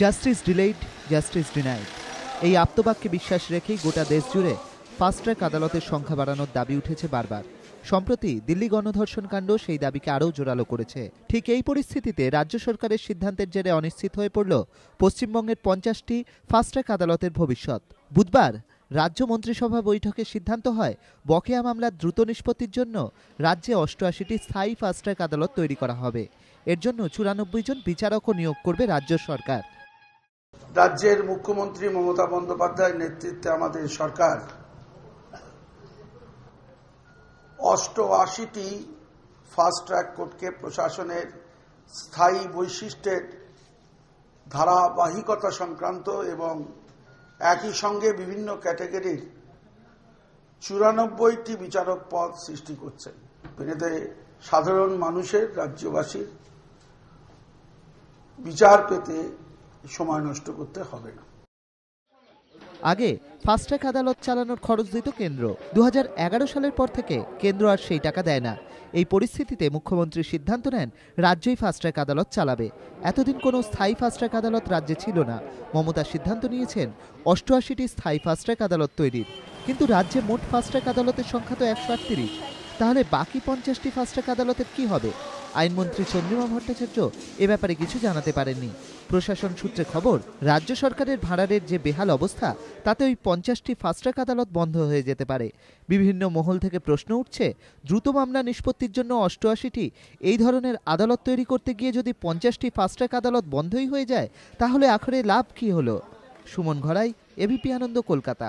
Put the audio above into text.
Justice delayed, justice denied, এই আপ্তবাক্যে বিশ্বাস রেখেই গোটা দেশ জুড়ে ফাস্ট ট্র্যাক আদালতের সংখ্যা বাড়ানোর দাবি উঠেছে বারবার। সম্প্রতি দিল্লি গণধর্ষণ কাণ্ড সেই দাবিকে আরও জোরালো করেছে। ঠিক এই পরিস্থিতিতে রাজ্য সরকারের সিদ্ধান্তের জেরে অনিশ্চিত হয়ে পড়ল পশ্চিমবঙ্গের 50টি ফাস্ট ট্র্যাক আদালতের ভবিষ্যৎ। বুধবার রাজ্য মন্ত্রিসভা বৈঠকে সিদ্ধান্ত হয়, বকেয়া মামলার দ্রুত নিষ্পত্তির জন্য রাজ্যে 88টি স্থায়ী ফাস্ট ট্র্যাক আদালত তৈরি করা হবে। এর জন্য 94 জন বিচারকও নিয়োগ করবে রাজ্য সরকার। রাজ্যের মুখ্যমন্ত্রী মমতা বন্দ্যোপাধ্যায়ের নেতৃত্বে আমাদের সরকার 88টি ফাস্ট ট্র্যাক কোর্টকে প্রশাসনের স্থায়ী বৈশিষ্ট্যের ধারাবাহিকতা সংক্রান্ত এবং একই সঙ্গে বিভিন্ন ক্যাটাগরির 94টি বিচারক পদ সৃষ্টি করছেন। এতে সাধারণ মানুষের, রাজ্যবাসীর বিচার পেতে সময় নষ্ট করতে হবে না। আগে ফাস্ট ট্র্যাক আদালত চালানোর খরচ দিত কেন্দ্র। 2011 সালের পর থেকে কেন্দ্র আর সেই টাকা দেয় না। এই পরিস্থিতিতে মুখ্যমন্ত্রী সিদ্ধান্ত নেন, রাজ্যই ফাস্ট ট্র্যাক আদালত চালাবে। এতদিন কোনো স্থায়ী ফাস্ট ট্র্যাক আদালত রাজ্যে ছিল না। মমতা সিদ্ধান্ত নিয়েছেন 88টি স্থায়ী ফাস্ট ট্র্যাক আদালত তৈরির। কিন্তু রাজ্যে মোট ফাস্ট ট্র্যাক আদালতের সংখ্যা তো 138। তাহলে বাকি 50টি ফাস্ট ট্র্যাক আদালতের কি হবে? আইনমন্ত্রী চন্দ্রিমা ভট্টাচার্য এ ব্যাপারে কিছু জানাতে পারেননি। প্রশাসন সূত্রে খবর, রাজ্য সরকারের ভাড়ারের যে বেহাল অবস্থা, তাতে ওই 50টি ফাস্ট ট্র্যাক আদালত বন্ধ হয়ে যেতে পারে। বিভিন্ন মহল থেকে প্রশ্ন উঠছে, দ্রুত মামলা নিষ্পত্তির জন্য 88টি এই ধরনের আদালত তৈরি করতে গিয়ে যদি 50টি ফাস্ট ট্র্যাক আদালত বন্ধই হয়ে যায়, তাহলে আখরে লাভ কি হলো? সুমন ঘরাই, এবিপি আনন্দ, কলকাতা।